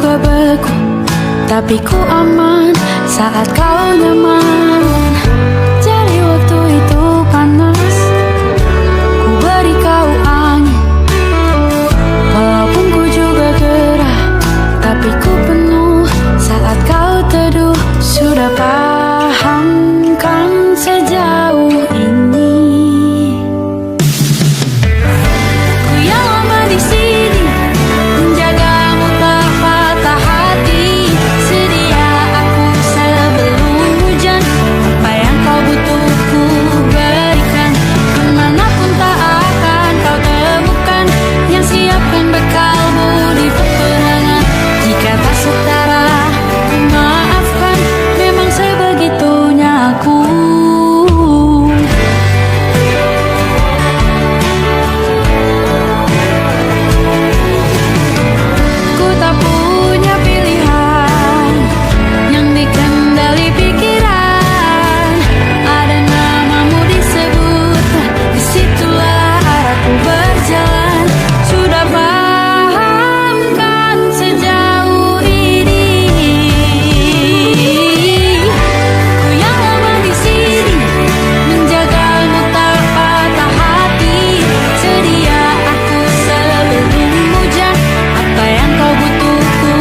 juga beku, tapi ku aman saat kau nyaman. Jadi waktu itu panas, ku beri kau angin. Walaupun ku juga gerah, tapi ku penuh saat kau teduh. Sudah paham kan sejauh ini? Ku yang lama di sini, menjagamu tak patah hati. Sedia aku sebelum hujan, apa yang kau butuh ku berikan. Kemanapun tak akan kau temukan yang siapkan bekalmu di peperangan. Jika tak setara, ku maafkan, memang sebegitunya aku. Ku tak punya pilihan yang dikendali pikiran. Ada namamu disebut, disitulah arahku berjalan. Sudah paham kan sejauh ini? Ku yang lama di sini, menjagamu tak patah hati. Sedia aku sebelum hujan, apa yang kau butuh ku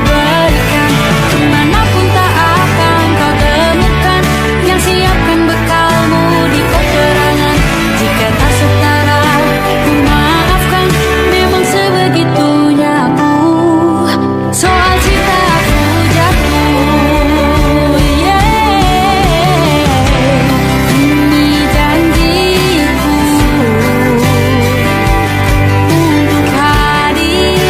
berikan. Kemanapun tak akan kau temukan yang siapkan bekalmu di peperangan. Jika tak setara, ku maafkan, memang sebegitunya aku. Soal cinta aku jatuh, ini janjiku untuk hadir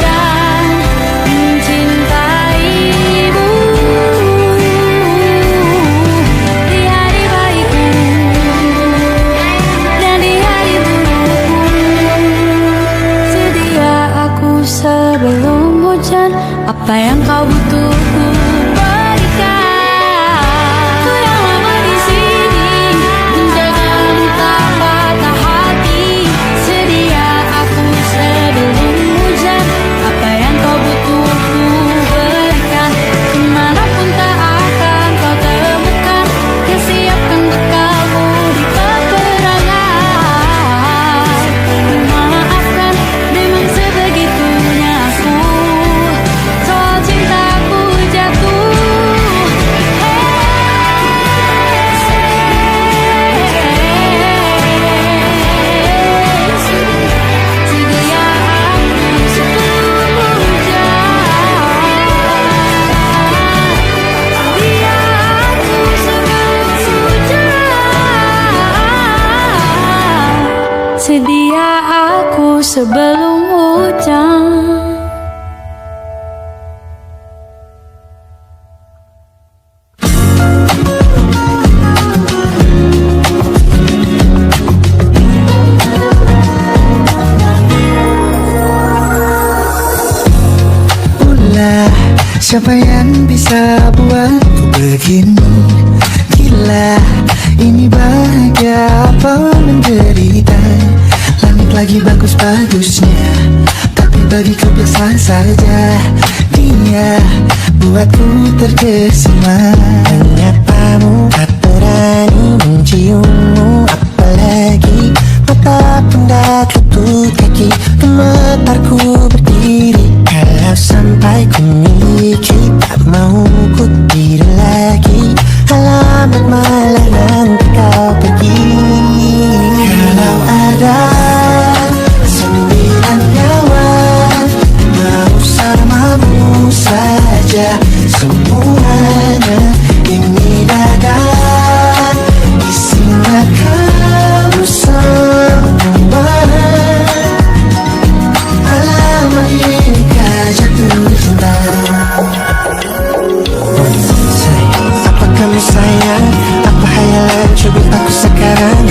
dan mencintaimu di hari baikku dan di hari burukku. Sedia aku sebelum hujan, apa yang kau butuh ku berikan. Ku yang lama di sini, menjagamu tak patah hati. Sedia aku sebelum hujan, apa yang kau butuh ku berikan. Kemanapun tak akan kau temukan yang siapkan bekalmu di peperangan. Maafkan, memang sebegitunya aku. Soal cintaku jatuh, sedia aku sebelum hujan. Sedia aku sebelum hujan. Sedia aku sebelum hujan. Ulah, siapa yang bisa buatku begini? Gila, ini bahagia apa menderita? Langit lagi bagus-bagusnya, tapi bagiku biasa saja. Dia buatku terkesima. Menyatamu tak berani menciummu, apalagi mata pundak lutut kaki gemetarku berdiri. Kalau sampai ku miliki, tak mau ku tidur lagi. Alamat malah nanti kau pergi. Kalau ada 9 nyawa, mau samamu saja. Semuanya ini dadah, isinya kamu semua. Alamat ini kau jatuh cinta. Apa kamu sayang? Apa hayalan cubit aku sekarang?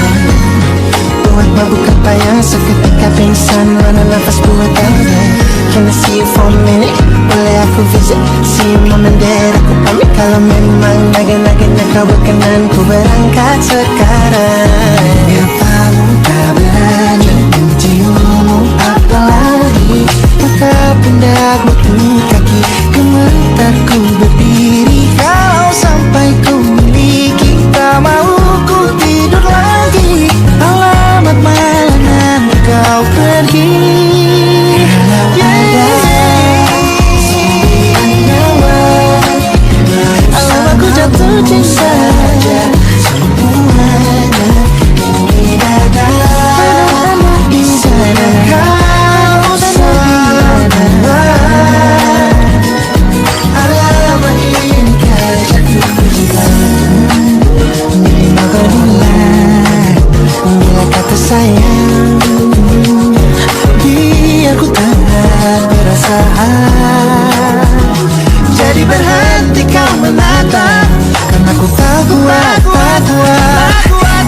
Buat mabuk apa yang seketika pingsan? Mana nafas buatannya? Can I see you for a minute? Boleh aku visit? See you mom and dad. Aku pamit kalau memang naga-naganya kau berkenan. Ku berangkat sekarang. Kamu tak berani menciummu, apalagi kau pundak batu kaki, gemetar ku berdiri. Kalau sampai ku miliki, tak mau ku tidur lagi. Alamat mana kau pergi. Alamat ku jatuh cinta, semuanya ini ada di sana. Kau semua alamat ini kan jatuh cinta. Apabila bila kata sayang, biar ku tak perasaan. Jadi berhenti kau menatap, karena ku tak kuat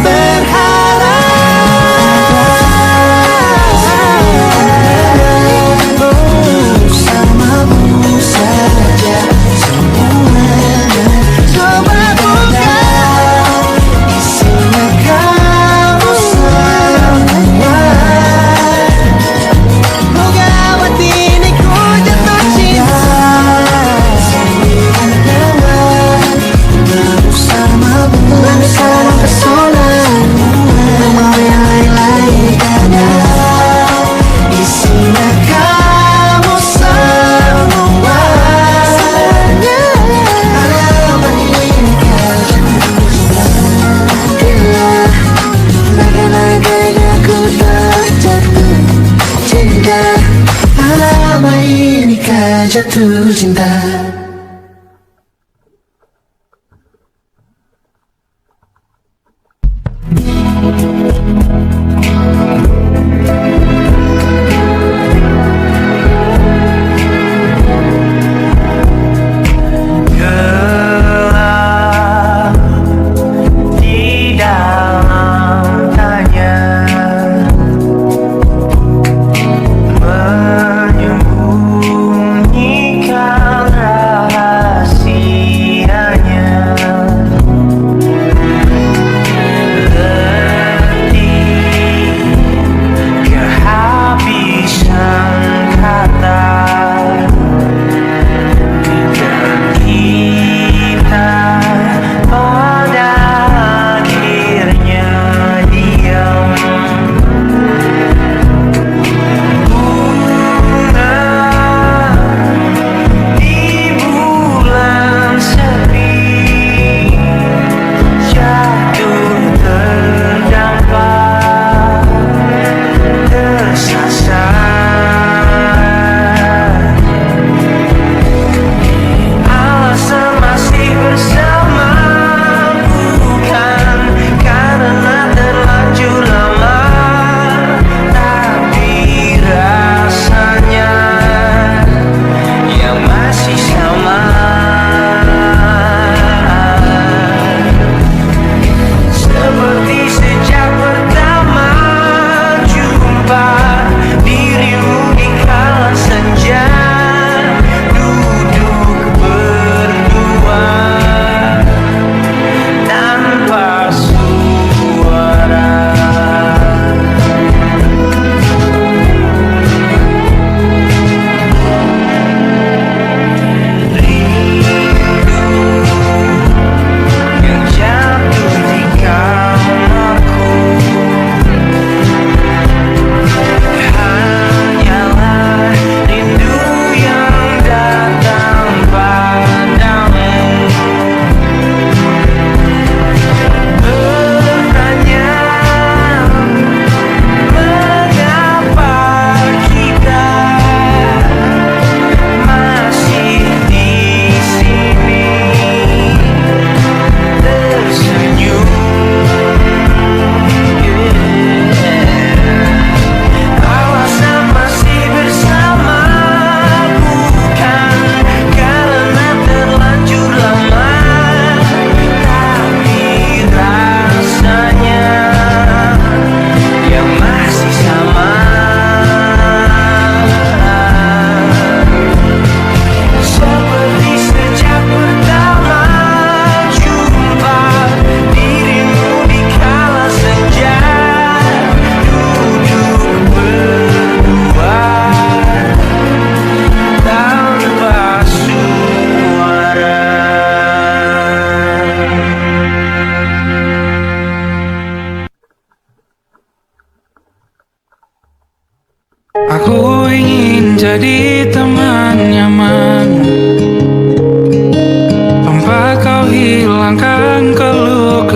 berharap. Bersamamu saja semuanya. Coba buka, isinya kamu semua. Moga hati ini ku jatuh cinta. Bersama pesona, mau yang lain-lain ada. Isinya kamu semua. Alamat ini kan jatuh cinta. Laga-laganya ku tak jatuh cinta. Alamat ini kan jatuh cinta. Gelap di dalam tanya, menyembunyikan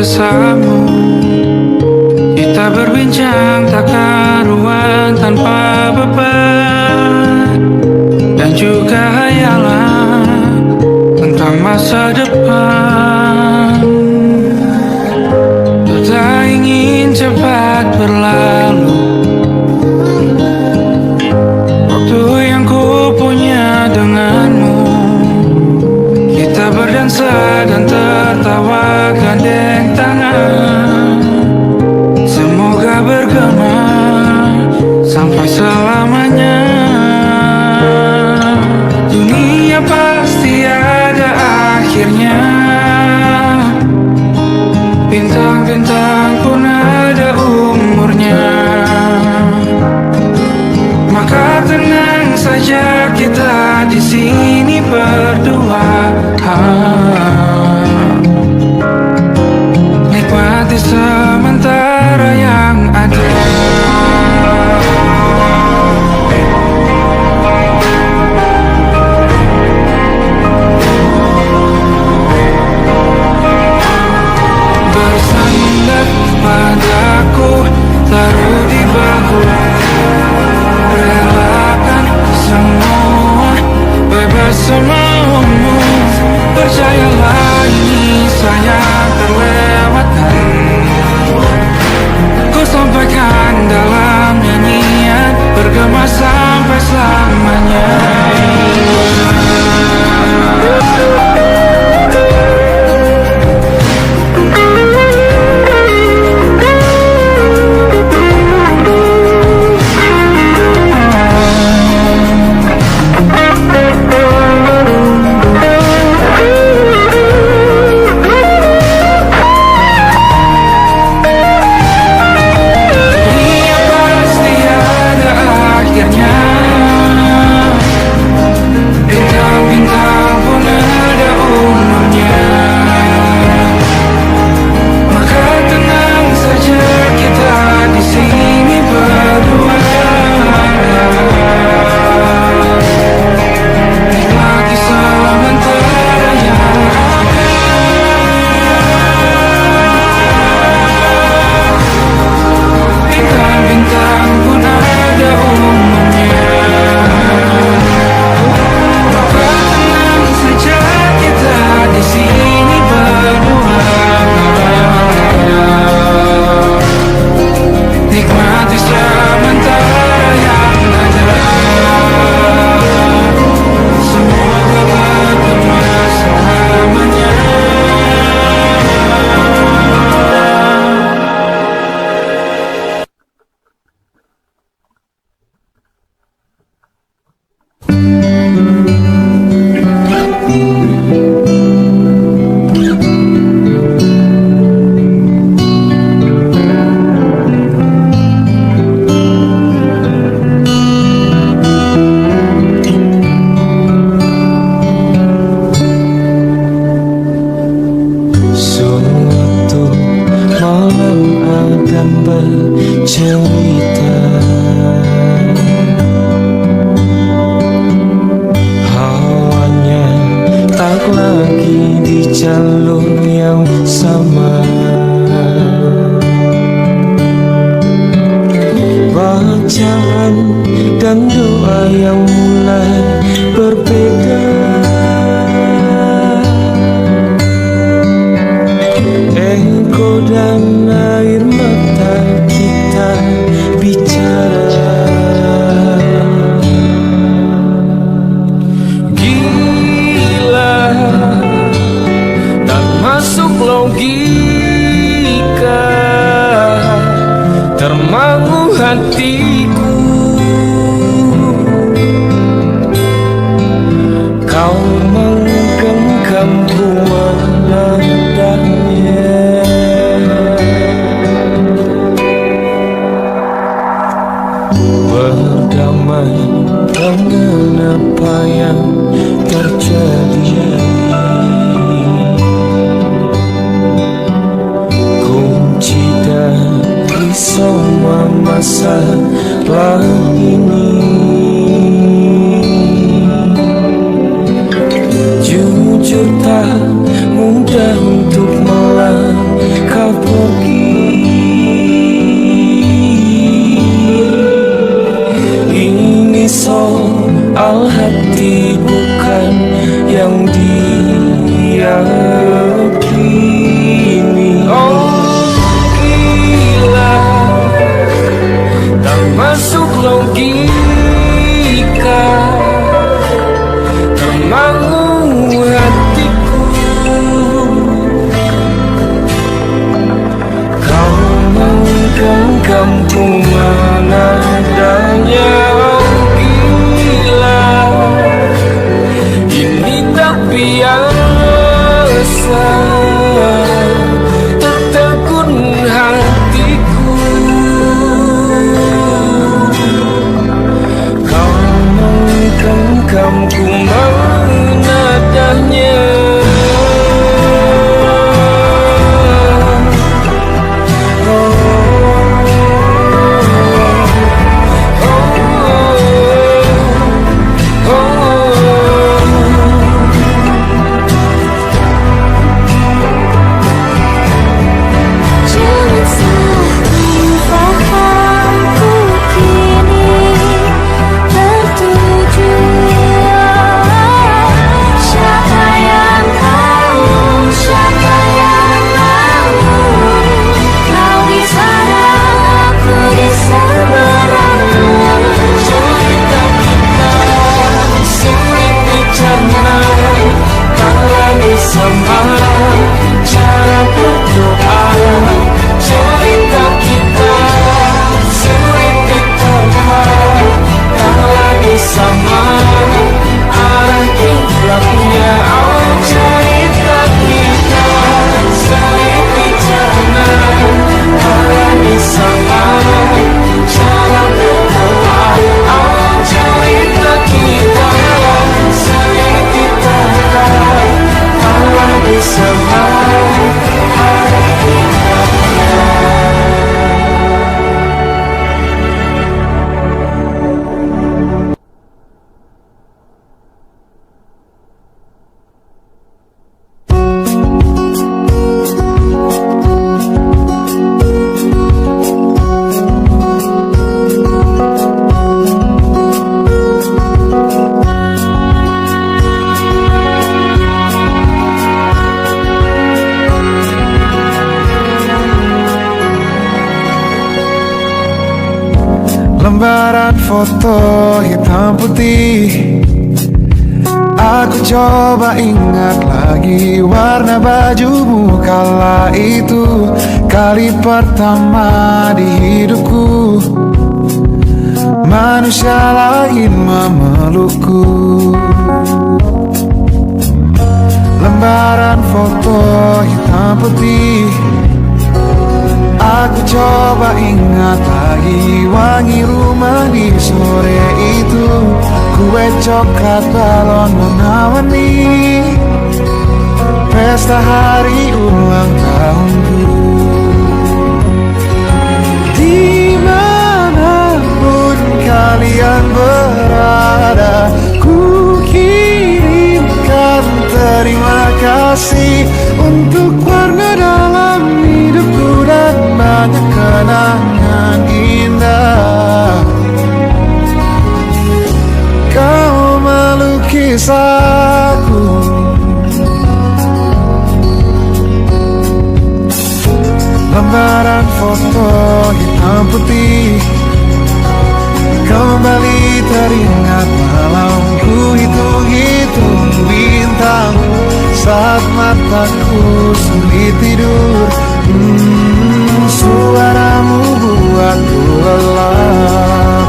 kesamu. Kita berbincang tak karuan tanpa beban, dan juga hayalan tentang masa depan. Tak ingin cepat berlalu waktu yang ku punya denganmu. Kita berdansa dan tertawa gandeng tangan, semoga bergema sampai selamanya. Dunia pasti ada akhirnya, bintang-bintang pun ada umurnya. Maka tenang saja kita di sini berdua, nikmati sementara yang ada. Bersandar padaku, taruh di bahu, relakan semua, bebas semaumu. Percayalah ini saya terlewatkan, ku sampaikan dalam nyanyian, bergema sampai selamanya. Dunia pasti ada akhirnya, bintang-bintang pun ada umurnya. Maka tenang saja kita di sini berdua, nikmati sementara yang ada. Bintang-bintang pun ada umurnya. Maka tenang saja kita di sini berdua, nikmati sementara yang ada. Semoga bergema selamanya. Suatu malam akan bercerita, hawanya tak lagi di jalur yang sama. Bacaan dan doa yang mulai berbeda, echo dan air mata kita bicara. Gila, tak masuk logika, termangu hatiku. Kau menggenggamku menandanya, berdamai dengan apa yang terjadi. Kunci dari semua masalah ini, jujur tak mudah untuk melangkah ku menatapnya. Jangan salahkan ku kini tertuju. Siapa yang tahu, siapa yang tahu, kau di sana, aku di seberangmu. Cerita kita sulit dicerna, tak bersama cara berdoa. Cerita kita sulit diterima, tak bersama arah kiblahnya. Oh, cerita kita sulit dicerna, tak bersama cara berdoa. Oh, cerita kita sulit diterima, tak bersama arah kiblahnya. Lembaran foto hitam putih, aku coba ingat lagi warna bajumu kala itu. Kali pertama di hidupku manusia lain memelukku. Lembaran foto hitam putih, aku coba ingat lagi wangi rumah di sore itu. Kue coklat balon menawangi pesta hari ulang tahunku. Dimanapun kalian berada, ku kirimkan terima kasih untuk warna dalam hidupku dan banyak kenangan indah. Kau melukis aku, lembaran foto hitam putih, kembali teringat malam ku hitung-hitung bintang saat mataku sulit tidur. Suaramu buatku lelah.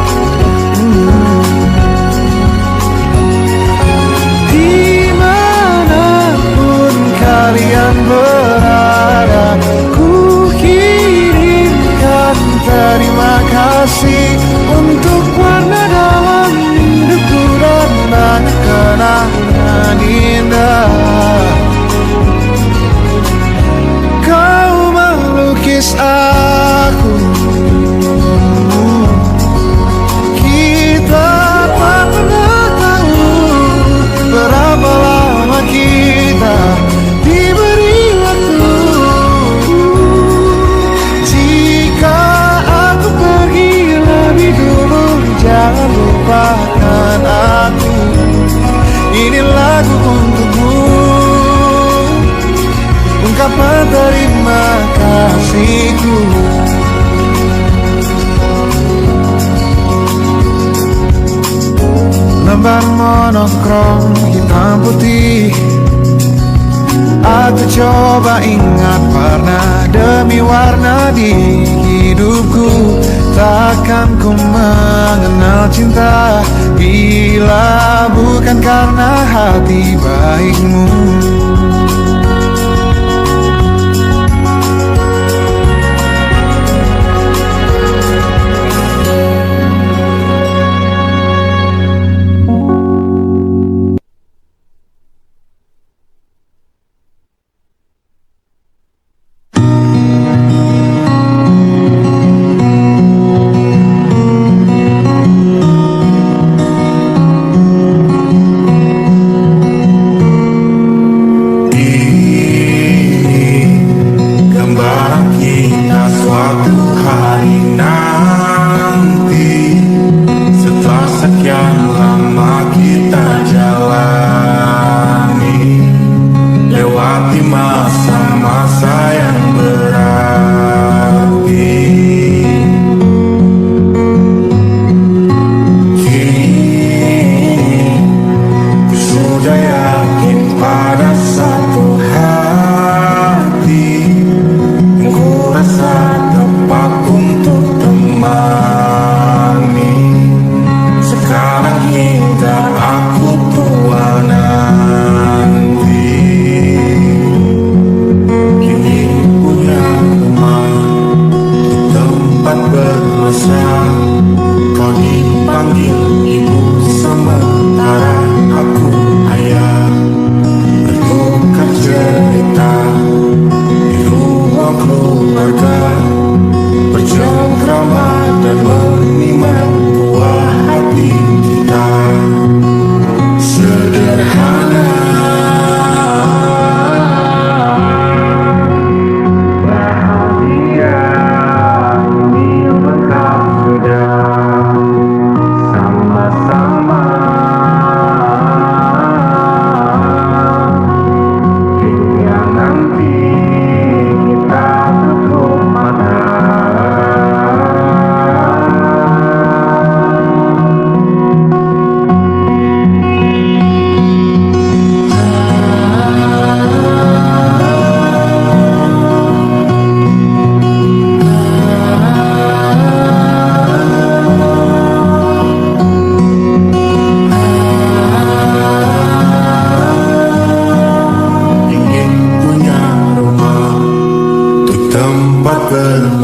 Dimanapun kalian berada, ku kirimkan terima kasih untuk warna dalam hidupku dan banyak kenangan indah. Kau melukis aku, kita tak pernah tahu berapa lama kita diberi waktu. Jika aku pergi lebih dulu, jangan lupakan aku. Ini lagu untukmu, ungkapan terima kasihku. Lembar monokrom hitam putih, aku coba ingat warna demi warna di hidupku. Takkan ku mengenal cinta bila bukan karena hati baikmu.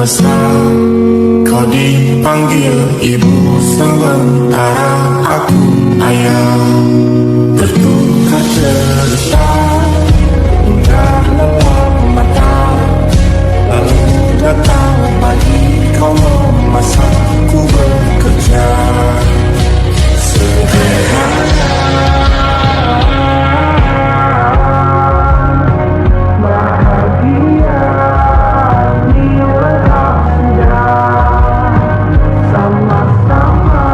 besar. Kau dipanggil ibu, sementara aku ayah. Bertukar cerita, udah lepas mata. Lalu datang pagi, kau memasakku bekerja. Sederhana, bahagia di wadah senja, sama-sama.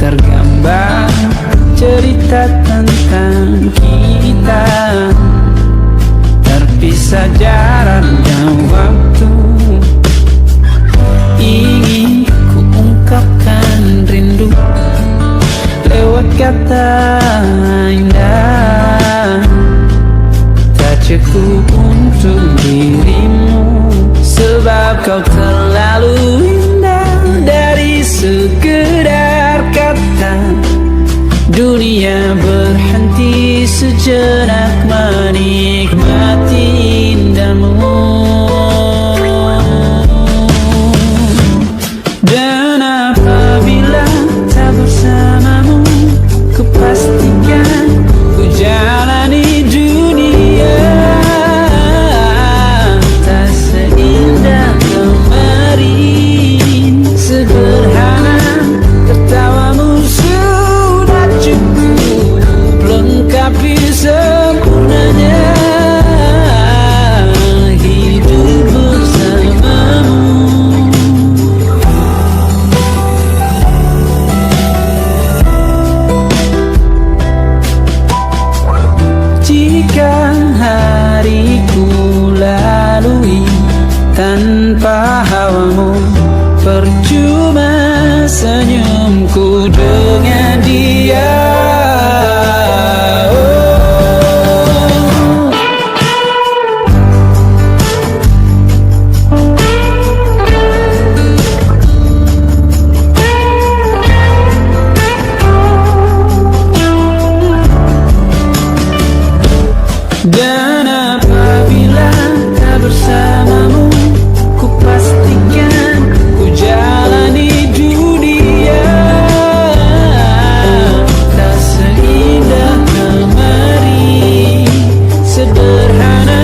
tergambar cerita tentang kita, terpisah jarak dan waktu. Ingin ku ungkapkan rindu lewat kata indah, tak cukup untuk dirimu, sebab kau terlalu indah. Dari sekedar kata, dunia berhenti sejenak menikmati indahmu. Dan apabila tak bersamamu, ku pastikan ku jalani dunia tak seindah kemarin. Sederhana, tertawamu sudah cukup lengkapi sempurnanya hidup bersamamu. Jika hariku lalui tanpa hawamu, percuma senyumku dengan dia. Dan apabila tak bersamamu, ku pastikan ku jalani dunia tak seindah kemarin. Sederhana,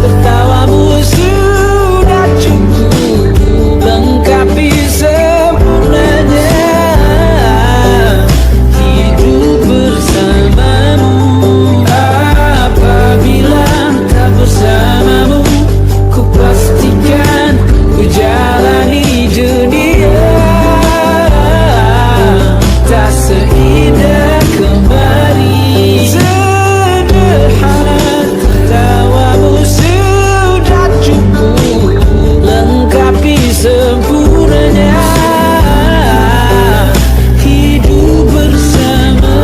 tertawamu sudah cukup lengkapi sempurnanya hidup bersamamu. Apabila tak bersamamu, ku pastikan ku jalani dunia tak seindah kemarin. Sederhana, tertawamu sudah cukup lengkapi sempurnanya hidup bersamamu.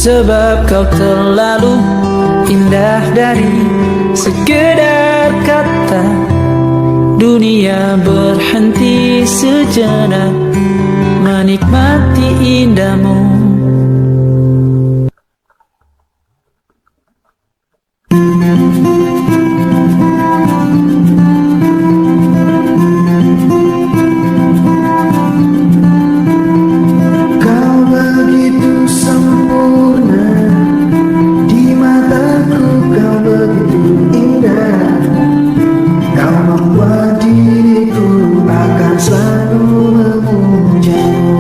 Sebab kau terlalu indah dari sekedar kata, dunia berhenti sejenak menikmati indahmu. Kau begitu sempurna, di mataku kau begitu indah. Kau membuat diriku akan selalu memujamu.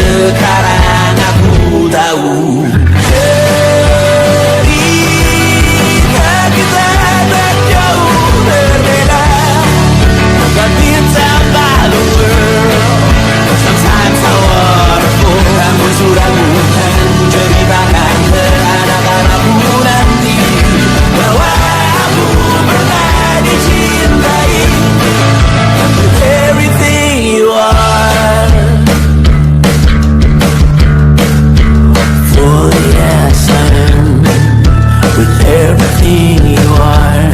sekarang aku tahu cerita kita tak jauh berbeda. But bintang balon world, sometimes so wonderful. Kamu sudah bukan ceritakan terhadap aku nanti bahwa aku pernah dicintai with everything you are. For yes, I am with everything you are.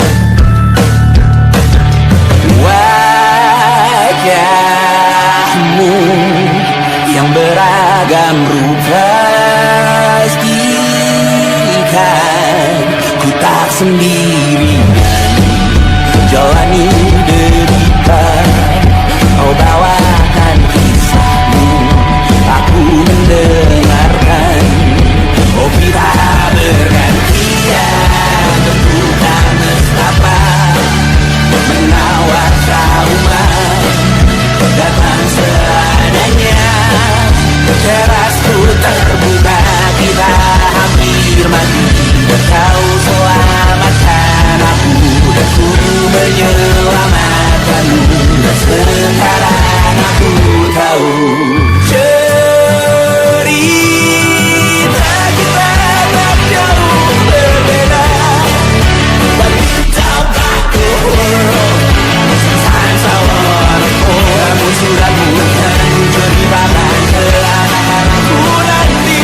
Wajahmu yang beragam rupa pastikan ku tak sendirian jalani derita. Kau bawakan kisahmu, aku mendengarkan. Oh kita bergantian tentukan nestapa menawar trauma datang seadanya. Terasku terbuka, kita hampir mati. Kau selamatkan aku dan ku menyelamatkanmu. Sekarang aku tahu cerita kita tak jauh berbeda. But without the world, sometimes I wanna fall. Kamu sudah bukan ceritakan ke anak-anakku nanti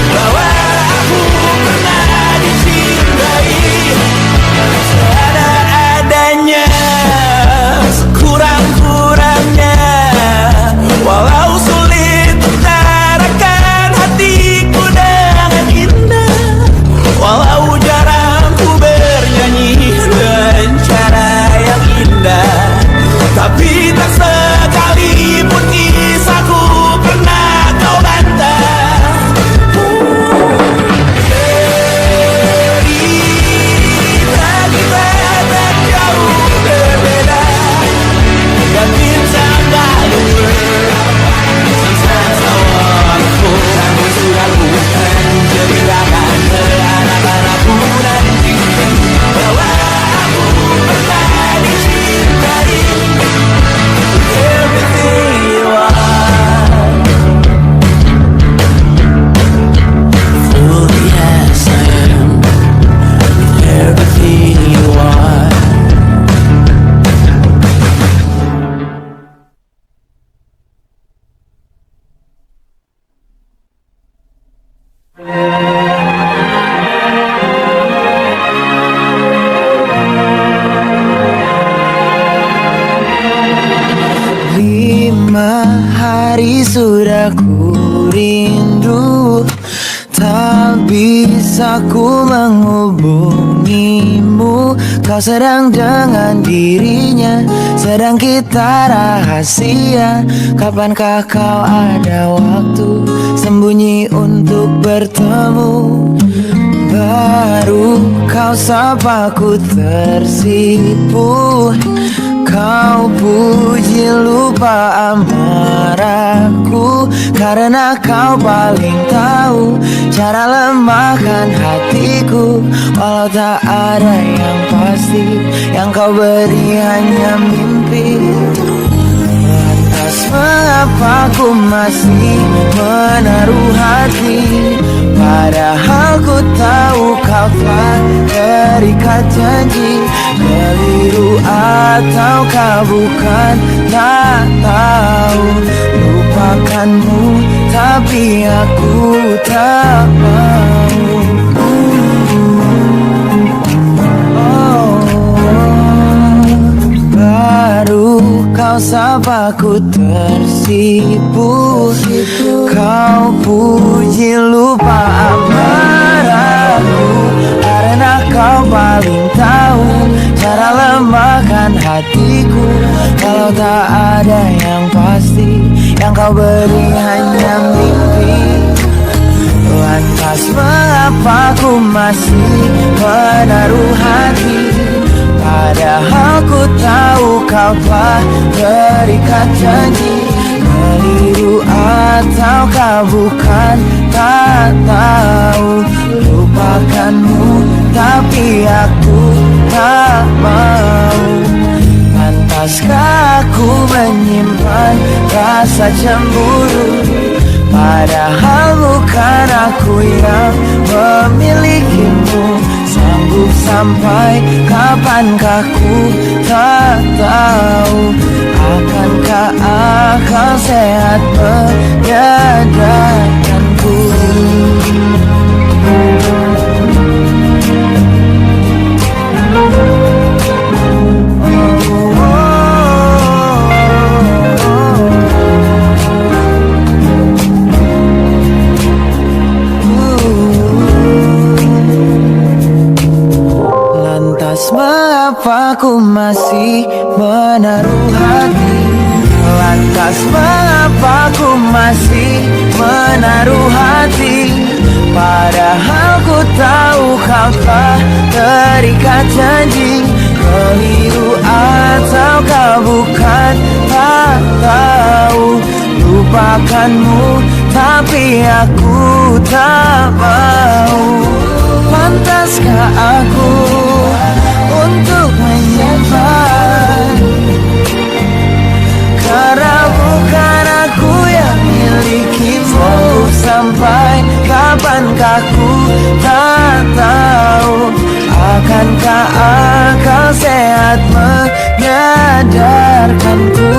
bahwa aku pernah dicintai seadanya, sekurang-kurangnya. Walau sulit utarakan hatiku dengan indah, walau jarang ku bernyanyi dengan cara yang indah, tapi tak sekalipun kisahku pernah kau bantah. Cerita kita tak jauh berbeda. Dan bintang balon sometimes so wonderful. Kamu sudah bukan ceritakan ke anak-anakku nanti bahwa aku pernah dicintai with everything you are. Fully as I am with everything you are. Lima hari sudah ku rindu, tak bisa ku menghubungimu. Kau sedang dengan dirinya, sedang kita rahasia. Kapankah kau ada waktu sembunyi untuk bertemu? Baru kau sapa ku tersipu. Kau puji lupa amarahku, karena kau paling tahu cara lemahkan hatiku. Walau tak ada yang pasti, yang kau beri hanya mimpi. Lantas mengapa ku masih menaruh hati, padahal ku tahu kau telah terikat janji. Keliru ataukah bukan, tak tahu. Lupakanmu tapi aku tak mau. Baru kau sapa ku tersipu. Kau puji lupa amarahku, karena kau paling tahu cara lemahkan hatiku. Kalau tak ada yang pasti, yang kau beri hanya mimpi. Lantas mengapa ku masih menaruh hati, padahal ku tahu kau telah terikat janji. Keliru atau ataukah bukan? Tak tahu. Lupakanmu tapi aku tak mau. Pantaskah aku menyimpan rasa cemburu, padahal bukan aku yang memilikimu. Sanggup sampai kapankah ku tak tahu. Akankah akal sehat menyadarkanku? Mengapa ku masih menaruh hati? Lantas mengapa ku masih menaruh hati? Padahal ku tahu kau telah terikat janji. Keliru ataukah bukan? Tak tahu. Lupakanmu tapi aku tak mau. Pantaskah aku untuk menyimpan? Karena bukan aku yang milikimu. Sampai kapankah ku tak tahu. Akankah akal sehat menyadarkanku?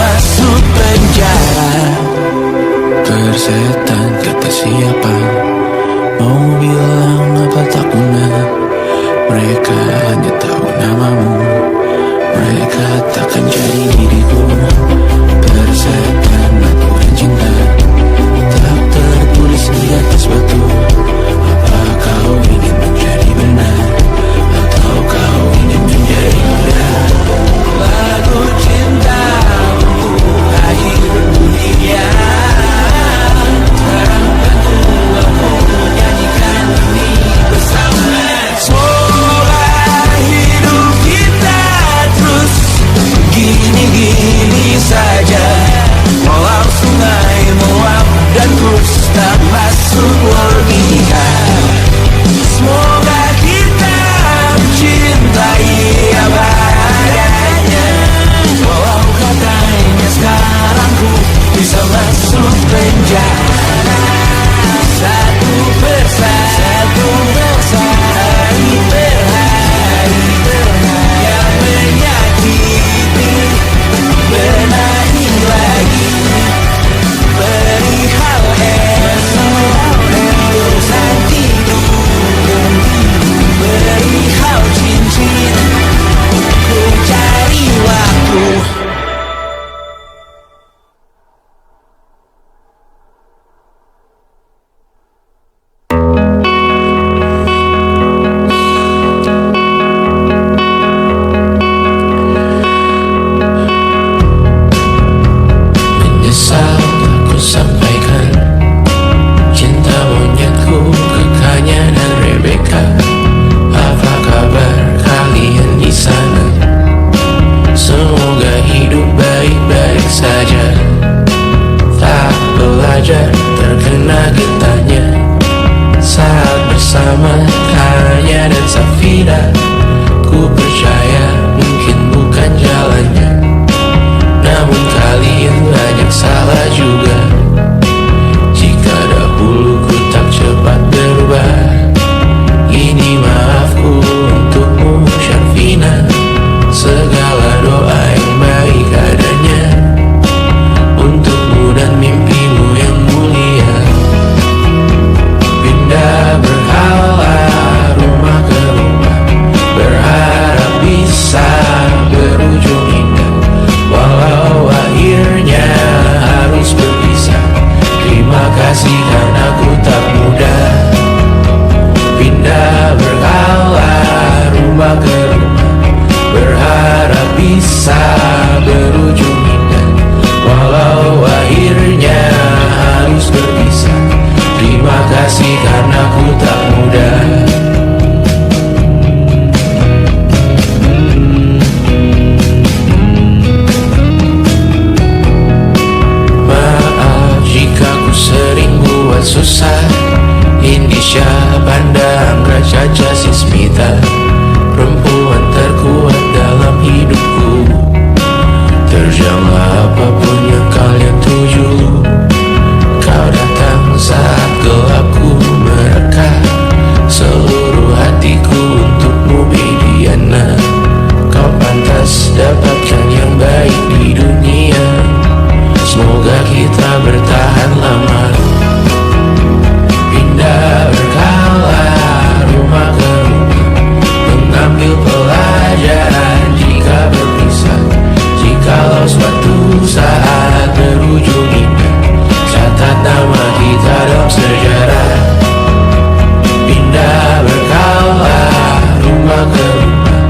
masuk penjara. persetan kata siapa mau bilang apa tak guna. Mereka hanya tahu namamu, mereka takkan jadi diriku. Persetan aturan cinta tak tertulis di atas batu. Apa kau ingin menjadi benar, atau kau ingin menjadi muda? Lagu cinta untuk akhir dunia. Sekarang tentu aku nyanyikan ini bersama. Semoga hidup kita terus gini-gini saja. Walau sungai meluap dan terus tak masuk logika. Semoga kita mencintai apa adanya. Walau katanya sekarang ku bisa masuk penjara. Satu persatu, hari per hari yang menyakiti, benahi lagi perihal dosa tidur, perihal cincin, ku cari waktu. Menyesal aku sampaikan cinta monyetku ke Kanya dan Rebecca. Apa kabar kalian di sana? Semoga hidup baik-baik saja. Tak belajar terkena getahnya saat bersama Kanya dan Safira. Ku percaya mungkin bukan jalannya, namun kalian banyak salah juga. Jika dahulu ku tak cepat berubah, ini maafku untukmu Syarfina. Segala doa yang baik adanya untukmu dan mimpimu yang mulia. Pindah berhala rumah ke rumah, berharap bisa berujung indah. Walau akhirnya harus berpisah, terima kasih karena ku tak mudah. Pindah berhala rumah ke rumah, berharap bisa berujung indah. Walau akhirnya harus berpisah, terima kasih karena ku tak mudah. Maaf jika ku sering buat susah. Indisha, Banda, Anggra, Caca, Sismita, perempuan terkuat dalam hidupku. Terjanglah apapun yang kalian tuju. Kau datang saat gelapku mereka. Seluruh hatiku untukmu Bidiana. Kau pantas dapatkan yang baik di dunia. Semoga kita bertahan lama. Pindah berkala rumah ke rumah, mengambil pelajaran jika berpisah. Jikalau suatu saat berujung indah, catat nama kita dalam sejarah. Pindah berkala rumah ke rumah,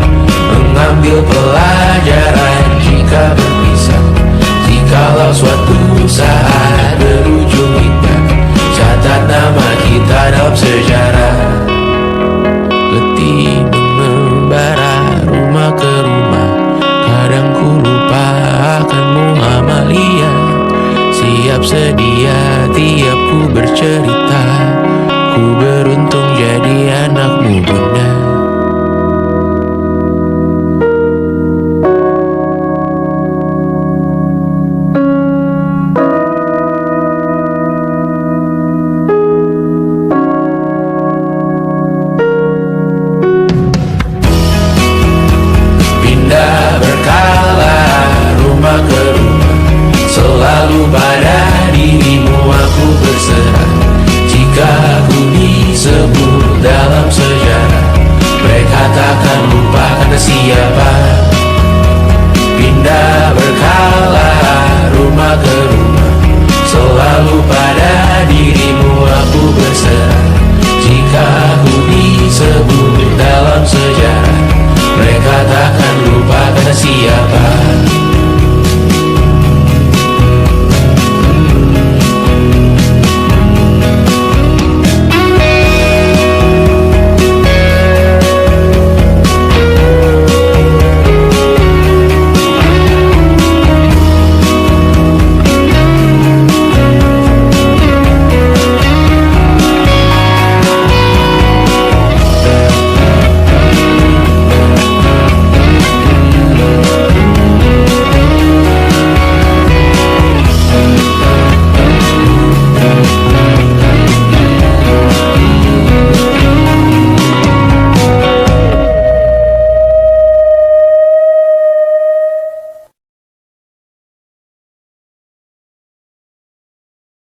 mengambil pelajaran jika berpisah. Jikalau suatu saat berujung indah, catat nama kita dalam sejarah. Letih mengembara rumah ke rumah, kadang ku lupa akanmu Amalia. Siap sedia tiap ku bercerita, ku beruntung jadi anakmu bunda. Selalu pada dirimu aku sia-sia.